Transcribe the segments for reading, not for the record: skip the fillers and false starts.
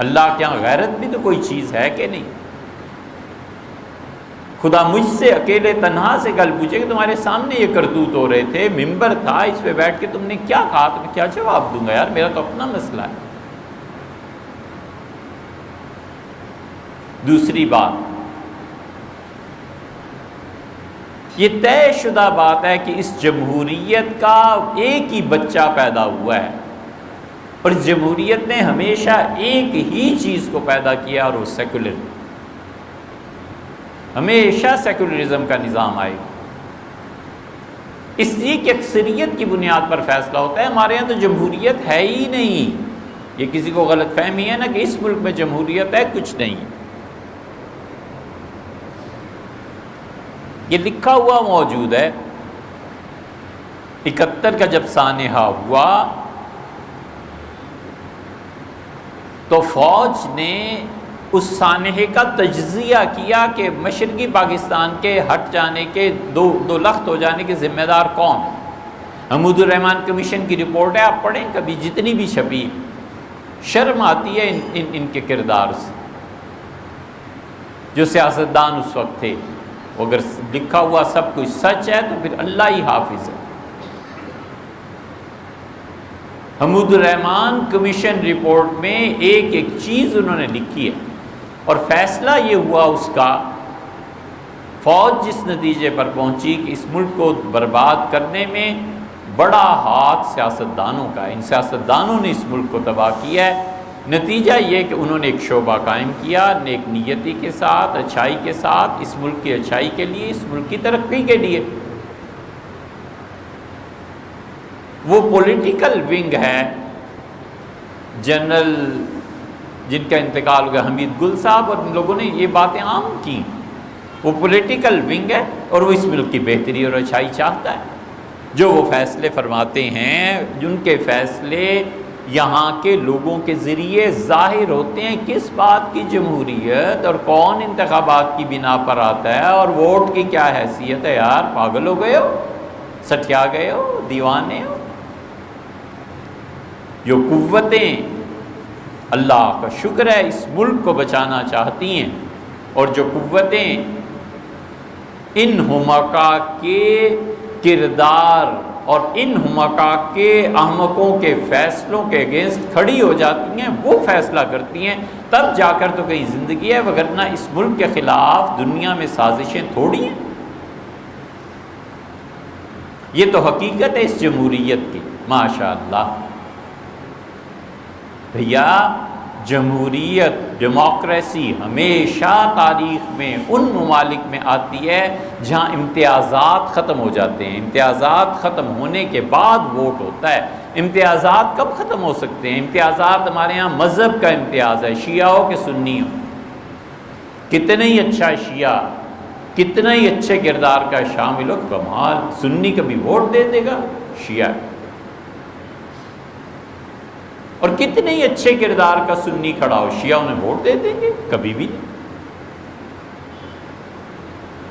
اللہ کے یہاں غیرت بھی تو کوئی چیز ہے کہ نہیں؟ خدا مجھ سے اکیلے تنہا سے کل پوچھے کہ تمہارے سامنے یہ کرتوت ہو رہے تھے، ممبر تھا، اس پہ بیٹھ کے تم نے کیا کہا، تو میں کیا جواب دوں گا یار، میرا تو اپنا مسئلہ ہے۔ دوسری بات، یہ طے شدہ بات ہے کہ اس جمہوریت کا ایک ہی بچہ پیدا ہوا ہے، اور اس جمہوریت نے ہمیشہ ایک ہی چیز کو پیدا کیا، اور وہ سیکولر، ہمیشہ سیکولرزم کا نظام آئے گا۔ اس لیے کہ اکثریت کی بنیاد پر فیصلہ ہوتا ہے۔ ہمارے یہاں تو جمہوریت ہے ہی نہیں، یہ کسی کو غلط فہمی ہے نا کہ اس ملک میں جمہوریت ہے، کچھ نہیں۔ یہ لکھا ہوا موجود ہے، 71 کا جب سانحہ ہوا تو فوج نے اس سانحے کا تجزیہ کیا کہ مشرقی پاکستان کے ہٹ جانے کے دو لخت ہو جانے کے ذمہ دار کون؟ حمود الرحمن کمیشن کی رپورٹ ہے، آپ پڑھیں کبھی، جتنی بھی چھپی، شرم آتی ہے ان کے کردار سے۔ جو سیاستدان اس وقت تھے، اگر لکھا ہوا سب کچھ سچ ہے تو پھر اللہ ہی حافظ ہے۔ حمود الرحمن کمیشن رپورٹ میں ایک ایک چیز انہوں نے لکھی ہے، اور فیصلہ یہ ہوا اس کا، فوج جس نتیجے پر پہنچی کہ اس ملک کو برباد کرنے میں بڑا ہاتھ سیاستدانوں کا ہے، ان سیاستدانوں نے اس ملک کو تباہ کیا ہے۔ نتیجہ یہ کہ انہوں نے ایک شعبہ قائم کیا نیک نیتی کے ساتھ، اچھائی کے ساتھ، اس ملک کی اچھائی کے لیے، اس ملک کی ترقی کے لیے۔ وہ پولیٹیکل ونگ ہے، جنرل جن کا انتقال ہو گیا، حمید گل صاحب، اور ان لوگوں نے یہ باتیں عام کی۔ وہ پولیٹیکل ونگ ہے اور وہ اس ملک کی بہتری اور اچھائی چاہتا ہے۔ جو وہ فیصلے فرماتے ہیں، جن کے فیصلے یہاں کے لوگوں کے ذریعے ظاہر ہوتے ہیں کس بات کی جمہوریت، اور کون انتخابات کی بنا پر آتا ہے، اور ووٹ کی کیا حیثیت ہے۔ یار پاگل ہو گئے ہو، سٹیا گئے ہو، دیوانے ہو۔ جو قوتیں اللہ کا شکر ہے اس ملک کو بچانا چاہتی ہیں، اور جو قوتیں ان حمقاء کے کردار اور ان حمقاء کے احمقوں کے فیصلوں کے اگینسٹ کھڑی ہو جاتی ہیں، وہ فیصلہ کرتی ہیں، تب جا کر تو کہیں زندگی ہے، وگرنہ اس ملک کے خلاف دنیا میں سازشیں تھوڑی ہیں۔ یہ تو حقیقت ہے اس جمہوریت کی، ماشاءاللہ۔ بھیا جمہوریت، ڈیموکریسی ہمیشہ تاریخ میں ان ممالک میں آتی ہے جہاں امتیازات ختم ہو جاتے ہیں۔ امتیازات ختم ہونے کے بعد ووٹ ہوتا ہے۔ امتیازات کب ختم ہو سکتے ہیں؟ امتیازات ہمارے ہاں مذہب کا امتیاز ہے، شیعہ ہو کہ سنی ہو۔ کتنا ہی اچھا شیعہ، کتنا ہی اچھے کردار کا شامل ہو، کمال، سنی کبھی ووٹ دے دے گا؟ شیعہ۔ اور کتنے ہی اچھے کردار کا سنی کھڑا ہو، شیعہ انہیں ووٹ دے دیں گے؟ کبھی بھی نہیں۔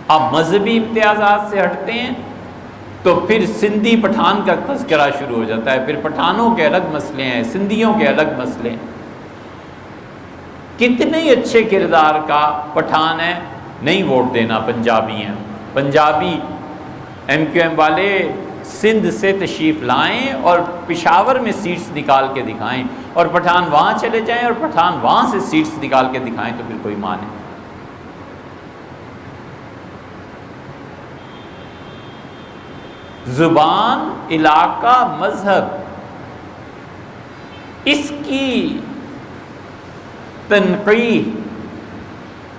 اب مذہبی امتیازات سے ہٹتے ہیں تو پھر سندھی پٹھان کا تذکرہ شروع ہو جاتا ہے، پھر پٹھانوں کے الگ مسئلے ہیں، سندھیوں کے الگ مسئلے ہیں۔ کتنے ہی اچھے کردار کا پٹھان ہے، نہیں ووٹ دینا، پنجابی ہیں، پنجابی ایم کیو ایم والے سندھ سے تشریف لائیں اور پشاور میں سیٹس نکال کے دکھائیں، اور پٹھان وہاں چلے جائیں اور پٹھان وہاں سے سیٹس نکال کے دکھائیں، تو پھر کوئی مانے۔ زبان، علاقہ، مذہب، اس کی تنقیح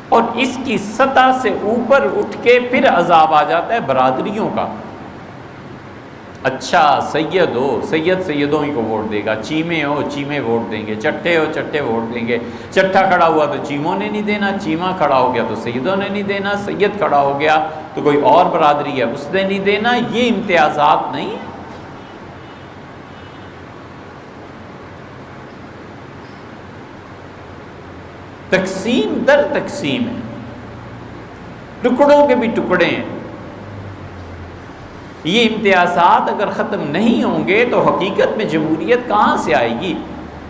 اور اس کی سطح سے اوپر اٹھ کے پھر عذاب آ جاتا ہے برادریوں کا۔ اچھا سید ہو، سید سیدوں ہی کو ووٹ دے گا، چیمے ہو چیمے ووٹ دیں گے، چٹے ہو چٹے ووٹ دیں گے، چٹا کھڑا ہوا تو چیموں نے نہیں دینا، چیما کھڑا ہو گیا تو سیدوں نے نہیں دینا، سید کھڑا ہو گیا تو کوئی اور برادری ہے اس نے نہیں دینا۔ یہ امتیازات نہیں ہیں۔ تقسیم در تقسیم ہے، ٹکڑوں کے بھی ٹکڑے ہیں۔ یہ امتیازات اگر ختم نہیں ہوں گے تو حقیقت میں جمہوریت کہاں سے آئے گی؟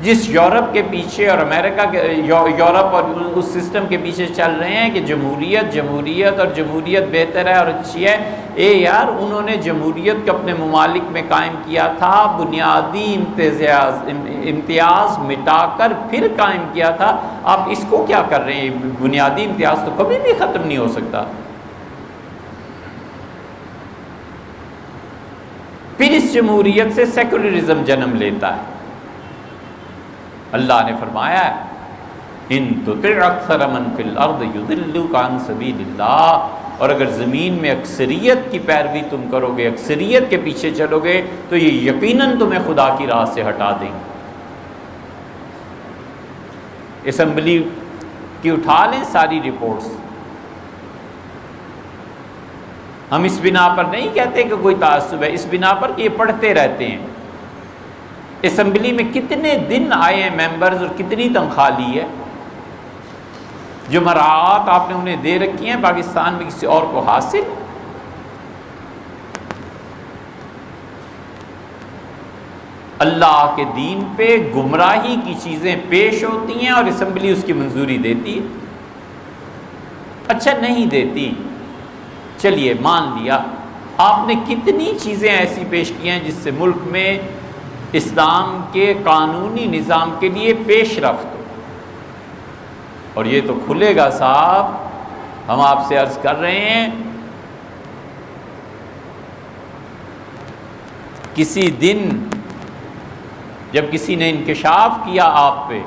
جس یورپ کے پیچھے اور امریکہ کے یورپ اور اس سسٹم کے پیچھے چل رہے ہیں کہ جمہوریت اور جمہوریت بہتر ہے اور اچھی ہے، یار انہوں نے جمہوریت کو اپنے ممالک میں قائم کیا تھا، بنیادی امتیاز مٹا کر پھر قائم کیا تھا۔ آپ اس کو کیا کر رہے ہیں؟ بنیادی امتیاز تو کبھی بھی ختم نہیں ہو سکتا۔ پھر اس جمہوریت سے سیکولرزم جنم لیتا ہے۔ اللہ نے فرمایا ہے ان تطع اکثر من فی الارض یضلوک عن سبیل اللہ، اور اگر زمین میں اکثریت کی پیروی تم کرو گے، اکثریت کے پیچھے چلو گے تو یہ یقیناً تمہیں خدا کی راہ سے ہٹا دیں گے۔ اسمبلی کی اٹھا لیں ساری رپورٹس، ہم اس بنا پر نہیں کہتے کہ کوئی تعصب ہے، اس بنا پر کہ یہ پڑھتے رہتے ہیں۔ اسمبلی میں کتنے دن آئے ہیں ممبرز اور کتنی تنخواہ لی ہے؟ جو مراعات آپ نے انہیں دے رکھی ہیں پاکستان میں کسی اور کو حاصل؟ اللہ کے دین پہ گمراہی کی چیزیں پیش ہوتی ہیں اور اسمبلی اس کی منظوری دیتی ہے؟ اچھا نہیں دیتی، چلیے مان لیا، آپ نے کتنی چیزیں ایسی پیش کی ہیں جس سے ملک میں اسلام کے قانونی نظام کے لیے پیش رفت ہو، اور یہ تو کھلے گا صاحب۔ ہم آپ سے عرض کر رہے ہیں کسی دن جب کسی نے انکشاف کیا آپ پہ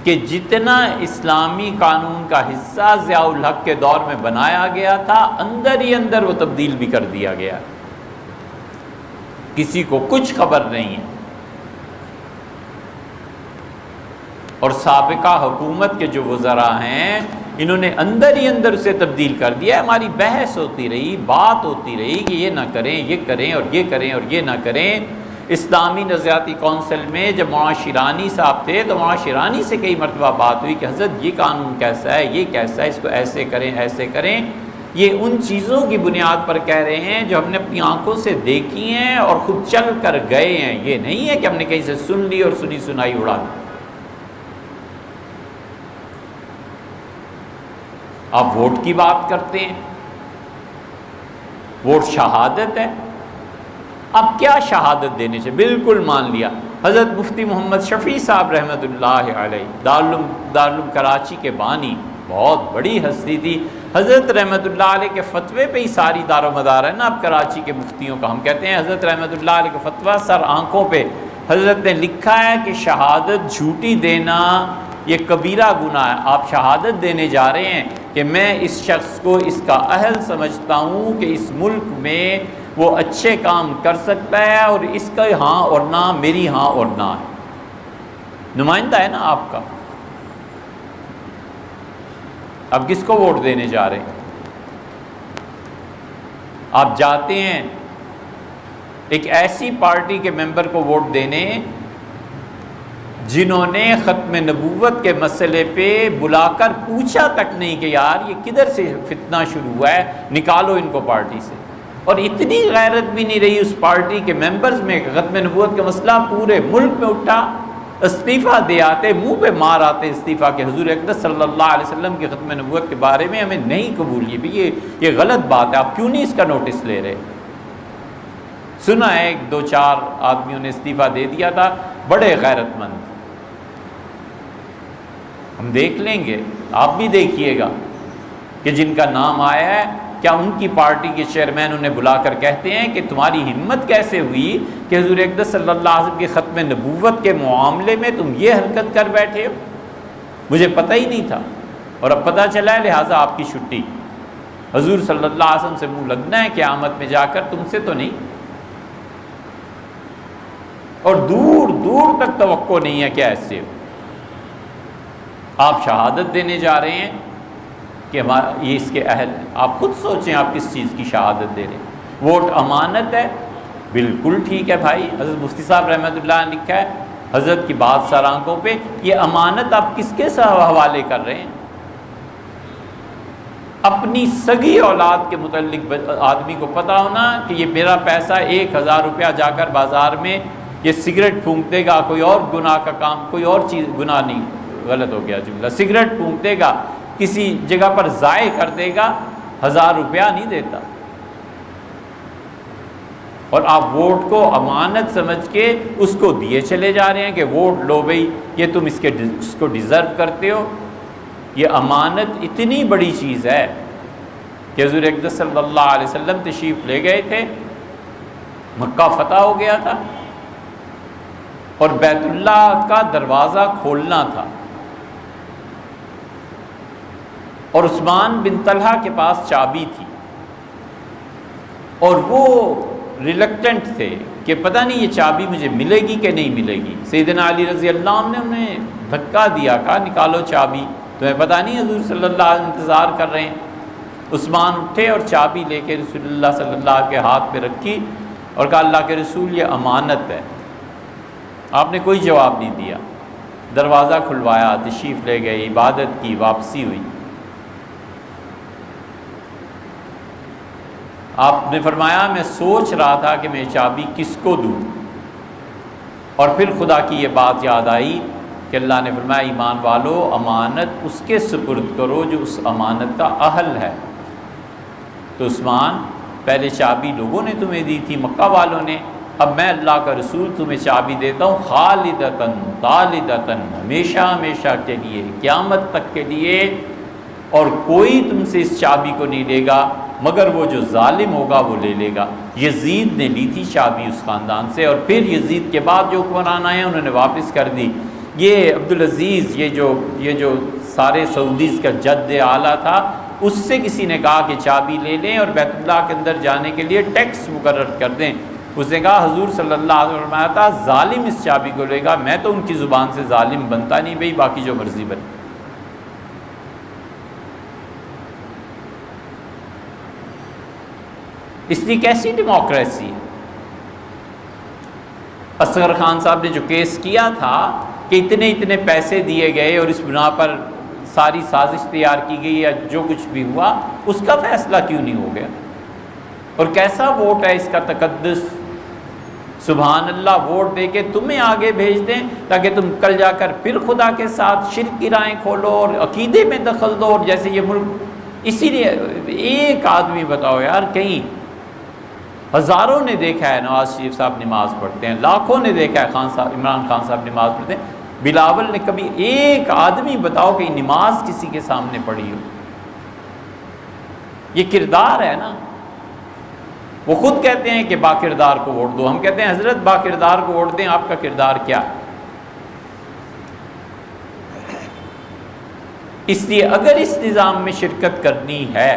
کہ جتنا اسلامی قانون کا حصہ ضیاء الحق کے دور میں بنایا گیا تھا اندر ہی اندر وہ تبدیل بھی کر دیا گیا، کسی کو کچھ خبر نہیں ہے، اور سابقہ حکومت کے جو وزراء ہیں انہوں نے اندر ہی اندر اسے تبدیل کر دیا۔ ہماری بحث ہوتی رہی، بات ہوتی رہی کہ یہ نہ کریں، یہ کریں اور یہ کریں اور یہ نہ کریں۔ اسلامی نظریاتی کونسل میں جب مولانا شیرانی صاحب تھے تو مولانا شیرانی سے کئی مرتبہ بات ہوئی کہ حضرت یہ قانون کیسا ہے، یہ کیسا ہے، اس کو ایسے کریں ایسے کریں۔ یہ ان چیزوں کی بنیاد پر کہہ رہے ہیں جو ہم نے اپنی آنکھوں سے دیکھی ہیں اور خود چل کر گئے ہیں، یہ نہیں ہے کہ ہم نے کہیں سے سن لی اور سنی سنائی اڑا دی۔ آپ ووٹ کی بات کرتے ہیں، ووٹ شہادت ہے۔ اب کیا شہادت دینے سے؟ بالکل مان لیا، حضرت مفتی محمد شفیع صاحب رحمۃ اللہ علیہ دارالعلوم کراچی کے بانی، بہت بڑی ہستی تھی، حضرت رحمۃ اللہ علیہ کے فتوے پہ ہی ساری دار و مدار ہے نا اب کراچی کے مفتیوں کا۔ ہم کہتے ہیں حضرت رحمۃ اللہ علیہ کا فتویٰ سر آنکھوں پہ۔ حضرت نے لکھا ہے کہ شہادت جھوٹی دینا یہ کبیرہ گناہ ہے۔ آپ شہادت دینے جا رہے ہیں کہ میں اس شخص کو اس کا اہل سمجھتا ہوں کہ اس ملک میں وہ اچھے کام کر سکتا ہے، اور اس کا ہاں اور نہ میری ہاں اور نہ ہے، نمائندہ ہے نا آپ کا۔ اب کس کو ووٹ دینے جا رہے ہیں؟ آپ جاتے ہیں ایک ایسی پارٹی کے ممبر کو ووٹ دینے جنہوں نے ختم نبوت کے مسئلے پہ بلا کر پوچھا تک نہیں کہ یار یہ کدھر سے فتنہ شروع ہوا ہے، نکالو ان کو پارٹی سے، اور اتنی غیرت بھی نہیں رہی اس پارٹی کے ممبرز میں کہ ختم نبوت کا مسئلہ پورے ملک میں اٹھا، استعفیٰ دے آتے، منہ پہ مار آتے استعفیٰ کہ حضور اقدس صلی اللہ علیہ وسلم کی ختم نبوت کے بارے میں ہمیں نہیں قبول، یہ غلط بات ہے، آپ کیوں نہیں اس کا نوٹس لے رہے؟ سنا ہے ایک دو چار آدمیوں نے استعفیٰ دے دیا تھا، بڑے غیرت مند، ہم دیکھ لیں گے، آپ بھی دیکھیے گا کہ جن کا نام آیا ہے کیا ان کی پارٹی کے چیئرمین انہیں بلا کر کہتے ہیں کہ تمہاری ہمت کیسے ہوئی کہ حضور اقدس صلی اللہ علیہ وسلم کی ختم نبوت کے معاملے میں تم یہ حرکت کر بیٹھے ہو؟ مجھے پتہ ہی نہیں تھا اور اب پتہ چلا ہے، لہٰذا آپ کی چھٹی۔ حضور صلی اللہ علیہ وسلم سے منہ لگنا ہے قیامت میں جا کر، تم سے تو نہیں۔ اور دور دور تک توقع نہیں ہے کہ ایسے ہو۔ آپ شہادت دینے جا رہے ہیں کہ یہ اس کے اہل ہیں۔ آپ خود سوچیں آپ کس چیز کی شہادت دے رہے ہیں۔ ووٹ امانت ہے، بالکل ٹھیک ہے بھائی، حضرت مفتی صاحب رحمۃ اللہ نے لکھا ہے حضرت کی بات سر آنکھوں پہ، یہ امانت آپ کس کے حوالے کر رہے ہیں؟ اپنی سگی اولاد کے متعلق آدمی کو پتہ ہونا کہ یہ میرا پیسہ 1000 روپیہ جا کر بازار میں یہ سگریٹ پھونک دے گا، کوئی اور گناہ کا کام، کوئی اور چیز، گناہ نہیں، غلط ہو گیا جملہ، سگریٹ پھونک دے گا، کسی جگہ پر ضائع کر دے گا، 1000 روپیہ نہیں دیتا، اور آپ ووٹ کو امانت سمجھ کے اس کو دیے چلے جا رہے ہیں کہ ووٹ لو بھئی، یہ تم اس کو ڈیزرو کرتے ہو۔ یہ امانت اتنی بڑی چیز ہے کہ حضور اقدس صلی اللہ علیہ وسلم تشریف لے گئے تھے، مکہ فتح ہو گیا تھا اور بیت اللہ کا دروازہ کھولنا تھا، اور عثمان بن طلحہ کے پاس چابی تھی، اور وہ ریلکٹنٹ تھے کہ پتہ نہیں یہ چابی مجھے ملے گی کہ نہیں ملے گی۔ سیدنا علی رضی اللہ عنہ نے انہیں دھکا دیا، کہا نکالو چابی، تمہیں پتہ نہیں حضور صلی اللہ علیہ وسلم انتظار کر رہے ہیں۔ عثمان اٹھے اور چابی لے کے رسول اللہ صلی اللہ علیہ وسلم کے ہاتھ پہ رکھی اور کہا اللہ کے رسول یہ امانت ہے۔ آپ نے کوئی جواب نہیں دیا، دروازہ کھلوایا، تشریف لے گئے، عبادت کی، واپسی ہوئی۔ آپ نے فرمایا میں سوچ رہا تھا کہ میں چابی کس کو دوں، اور پھر خدا کی یہ بات یاد آئی کہ اللہ نے فرمایا ایمان والو امانت اس کے سپرد کرو جو اس امانت کا اہل ہے۔ تو عثمان پہلے چابی لوگوں نے تمہیں دی تھی، مکہ والوں نے، اب میں اللہ کا رسول تمہیں چابی دیتا ہوں خالدتاً خالدتاً، ہمیشہ ہمیشہ کے لیے، قیامت تک کے لیے، اور کوئی تم سے اس چابی کو نہیں لے گا مگر وہ جو ظالم ہوگا وہ لے لے گا۔ یزید نے لی تھی چابی اس خاندان سے، اور پھر یزید کے بعد جو حکمران آئے انہوں نے واپس کر دی۔ یہ عبدالعزیز، یہ جو سارے سعودیز کا جد اعلیٰ تھا، اس سے کسی نے کہا کہ چابی لے لیں اور بیت اللہ کے اندر جانے کے لیے ٹیکس مقرر کر دیں۔ اس نے کہا حضور صلی اللہ علیہ وسلم فرمایا تھا ظالم اس چابی کو لے گا، میں تو ان کی زبان سے ظالم بنتا نہیں بھئی، باقی جو مرضی بنے۔ اس لیے کیسی ڈیموکریسی ہے؟ اصغر خان صاحب نے جو کیس کیا تھا کہ اتنے پیسے دیے گئے اور اس بنا پر ساری سازش تیار کی گئی یا جو کچھ بھی ہوا، اس کا فیصلہ کیوں نہیں ہو گیا؟ اور کیسا ووٹ ہے اس کا تقدس؟ سبحان اللہ، ووٹ دے کے تمہیں آگے بھیج دیں تاکہ تم کل جا کر پھر خدا کے ساتھ شرک کی راہیں کھولو اور عقیدے میں دخل دو، اور جیسے یہ ملک، اسی لیے ایک آدمی بتاؤ یار، کہیں ہزاروں نے دیکھا ہے نواز شریف صاحب نماز پڑھتے ہیں، لاکھوں نے دیکھا ہے عمران خان صاحب نماز پڑھتے ہیں، بلاول نے کبھی ایک آدمی بتاؤ کہ نماز کسی کے سامنے پڑھی ہو؟ یہ کردار ہے نا۔ وہ خود کہتے ہیں کہ با کردار کو ووٹ دو، ہم کہتے ہیں حضرت با کردار کو ووٹ دیں، آپ کا کردار کیا ہے؟ اس لیے اگر اس نظام میں شرکت کرنی ہے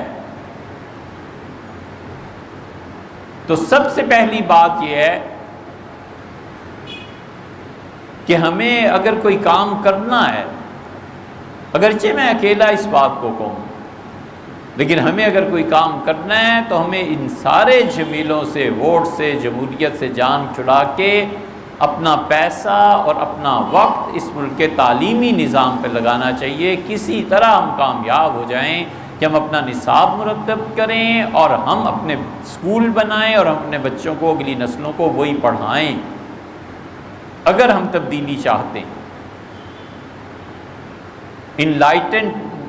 تو سب سے پہلی بات یہ ہے کہ ہمیں اگر کوئی کام کرنا ہے، اگرچہ میں اکیلا اس بات کو کہوں، لیکن ہمیں اگر کوئی کام کرنا ہے تو ہمیں ان سارے جمیلوں سے، ووٹ سے، جمہوریت سے جان چھڑا کے اپنا پیسہ اور اپنا وقت اس ملک کے تعلیمی نظام پہ لگانا چاہیے۔ کسی طرح ہم کامیاب ہو جائیں کہ ہم اپنا نصاب مرتب کریں اور ہم اپنے اسکول بنائیں اور ہم اپنے بچوں کو، اگلی نسلوں کو وہی پڑھائیں۔ اگر ہم تبدیلی چاہتے ہیں،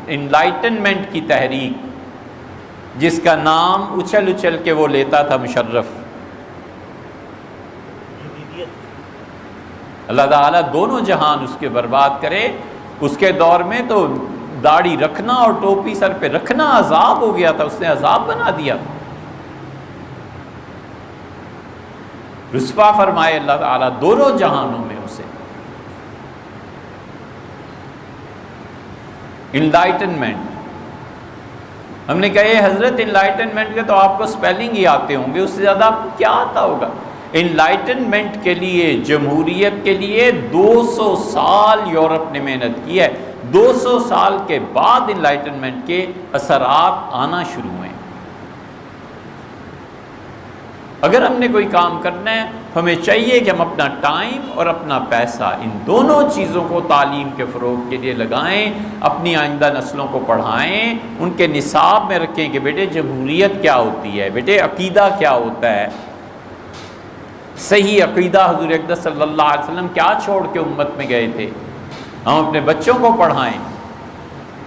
انلائٹنمنٹ کی تحریک جس کا نام اچھل اچھل کے وہ لیتا تھا مشرف، اللہ تعالیٰ دونوں جہان اس کے برباد کرے۔ اس کے دور میں تو داڑھی رکھنا اور ٹوپی سر پہ رکھنا عذاب ہو گیا تھا، اس نے عذاب بنا دیا، رسوا فرمائے اللہ تعالیٰ دونوں جہانوں میں اسے۔ انلائٹنمنٹ، ہم نے کہا یہ حضرت انلائٹنمنٹ کے تو آپ کو سپیلنگ ہی آتے ہوں گے، اس سے زیادہ آپ کو کیا آتا ہوگا؟ انلائٹنمنٹ کے لیے، جمہوریت کے لیے 200 سال یورپ نے محنت کی ہے۔ 200 سال کے بعد انلائٹنمنٹ کے اثرات آنا شروع ہوئے۔ اگر ہم نے کوئی کام کرنا ہے ہمیں چاہیے کہ ہم اپنا ٹائم اور اپنا پیسہ ان دونوں چیزوں کو تعلیم کے فروغ کے لیے لگائیں، اپنی آئندہ نسلوں کو پڑھائیں، ان کے نصاب میں رکھیں کہ بیٹے جمہوریت کیا ہوتی ہے، بیٹے عقیدہ کیا ہوتا ہے۔ صحیح عقیدہ حضور اقدس صلی اللہ علیہ وسلم کیا چھوڑ کے امت میں گئے تھے، ہم اپنے بچوں کو پڑھائیں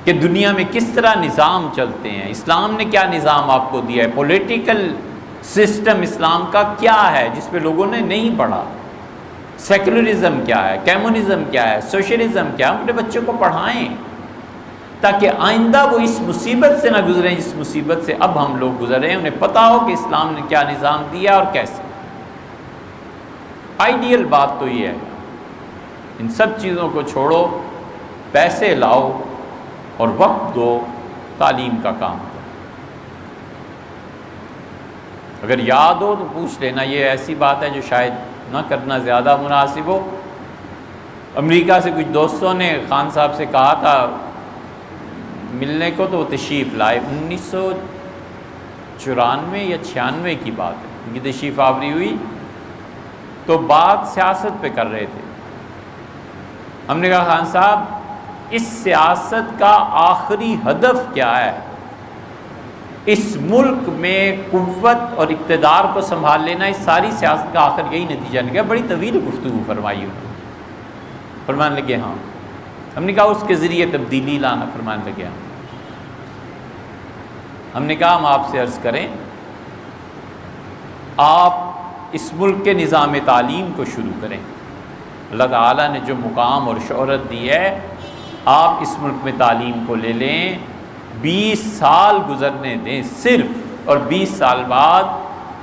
کہ دنیا میں کس طرح نظام چلتے ہیں، اسلام نے کیا نظام آپ کو دیا ہے، پولیٹیکل سسٹم اسلام کا کیا ہے جس پہ لوگوں نے نہیں پڑھا، سیکولرزم کیا ہے، کمیونزم کیا ہے، سوشلزم کیا ہے، اپنے بچوں کو پڑھائیں تاکہ آئندہ وہ اس مصیبت سے نہ گزریں جس مصیبت سے اب ہم لوگ گزر رہے ہیں، انہیں پتہ ہو کہ اسلام نے کیا نظام دیا اور کیسے۔ آئیڈیل بات تو یہ ہے، ان سب چیزوں کو چھوڑو، پیسے لاؤ اور وقت دو، تعلیم کا کام کرو۔ اگر یاد ہو تو پوچھ لینا، یہ ایسی بات ہے جو شاید نہ کرنا زیادہ مناسب ہو۔ امریکہ سے کچھ دوستوں نے خان صاحب سے کہا تھا ملنے کو، تو وہ تشریف لائے، 1994 یا 96 کی بات ہے، ان کی تشریف آوری ہوئی تو بات سیاست پہ کر رہے تھے۔ ہم نے کہا خان صاحب اس سیاست کا آخری ہدف کیا ہے؟ اس ملک میں قوت اور اقتدار کو سنبھال لینا، اس ساری سیاست کا آخر یہی نتیجہ نکلا۔ بڑی طویل گفتگو فرمائی انہوں نے، فرمانے لگے ہاں۔ ہم نے کہا اس کے ذریعے تبدیلی لانا، فرمانے لگے ہاں۔ ہم نے کہا ہم آپ سے عرض کریں، آپ اس ملک کے نظام تعلیم کو شروع کریں، اللہ تعالیٰ نے جو مقام اور شہرت دی ہے، آپ اس ملک میں تعلیم کو لے لیں، 20 سال گزرنے دیں صرف، اور 20 سال بعد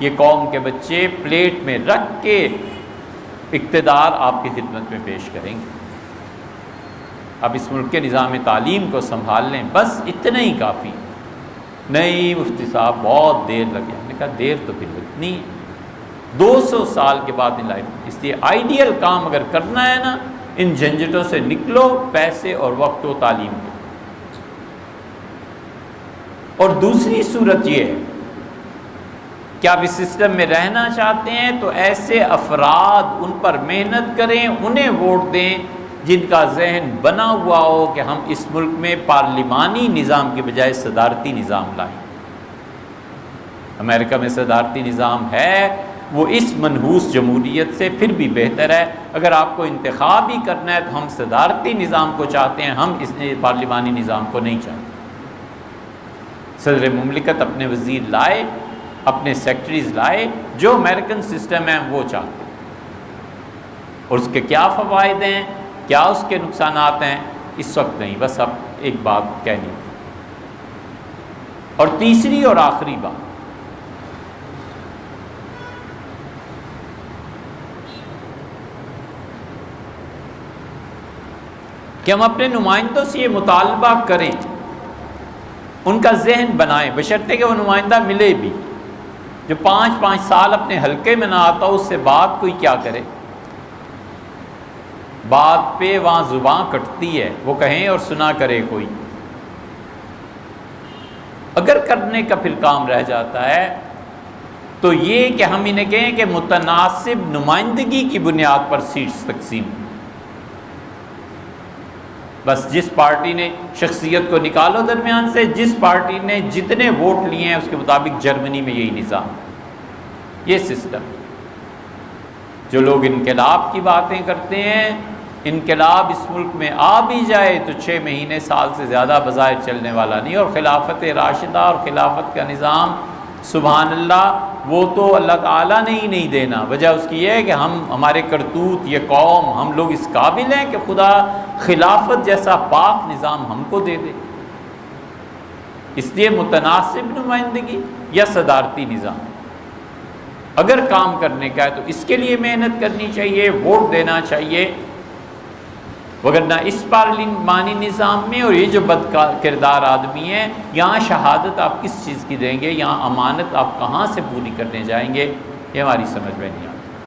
یہ قوم کے بچے پلیٹ میں رکھ کے اقتدار آپ کی خدمت میں پیش کریں گے۔ اب اس ملک کے نظام تعلیم کو سنبھال لیں، بس اتنا ہی کافی۔ نہیں مفتی صاحب بہت دیر لگے، ہم نے کہا دیر تو پھر اتنی 200 سال کے بعد ان لائف، اس لیے آئیڈیل کام اگر کرنا ہے نا، ان جھنجھٹوں سے نکلو، پیسے اور وقت و تعلیم کو۔ اور دوسری صورت یہ ہے کہ آپ اس سسٹم میں رہنا چاہتے ہیں تو ایسے افراد ان پر محنت کریں، انہیں ووٹ دیں جن کا ذہن بنا ہوا ہو کہ ہم اس ملک میں پارلیمانی نظام کے بجائے صدارتی نظام لائیں۔ امریکہ میں صدارتی نظام ہے، وہ اس منحوس جمہوریت سے پھر بھی بہتر ہے۔ اگر آپ کو انتخاب ہی کرنا ہے تو ہم صدارتی نظام کو چاہتے ہیں، ہم اس پارلیمانی نظام کو نہیں چاہتے۔ صدر مملکت اپنے وزیر لائے، اپنے سیکٹریز لائے، جو امریکن سسٹم ہے وہ چاہتے ہیں، اور اس کے کیا فوائد ہیں، کیا اس کے نقصانات ہیں، اس وقت نہیں، بس اب ایک بات کہنی تھی۔ اور تیسری اور آخری بات کہ ہم اپنے نمائندوں سے یہ مطالبہ کریں، ان کا ذہن بنائیں، بشرطے کہ وہ نمائندہ ملے بھی، جو 5 سال اپنے حلقے میں نہ آتا اس سے بات کوئی کیا کرے، بات پہ وہاں زباں کٹتی ہے، وہ کہیں اور سنا کرے کوئی۔ اگر کرنے کا پھر کام رہ جاتا ہے تو یہ کہ ہم انہیں کہیں کہ متناسب نمائندگی کی بنیاد پر سیٹس تقسیم، بس جس پارٹی نے شخصیت کو نکالو درمیان سے، جس پارٹی نے جتنے ووٹ لیے ہیں اس کے مطابق۔ جرمنی میں یہی نظام، یہ سسٹم۔ جو لوگ انقلاب کی باتیں کرتے ہیں، انقلاب اس ملک میں آ بھی جائے تو 6 مہینے سال سے زیادہ بظاہر چلنے والا نہیں، اور خلافت راشدہ اور خلافت کا نظام سبحان اللہ وہ تو اللہ تعالیٰ نے ہی نہیں دینا، وجہ اس کی یہ ہے کہ ہمارے کرتوت، یہ قوم، ہم لوگ اس قابل ہیں کہ خدا خلافت جیسا پاک نظام ہم کو دے دے۔ اس لیے متناسب نمائندگی یا صدارتی نظام اگر کام کرنے کا ہے تو اس کے لیے محنت کرنی چاہیے، ووٹ دینا چاہیے، وگرنہ اس پارلیمانی نظام میں، اور یہ جو بد کردار آدمی ہیں، یہاں شہادت آپ کس چیز کی دیں گے، یہاں امانت آپ کہاں سے پوری کرنے جائیں گے، یہ ہماری سمجھ میں نہیں آتی۔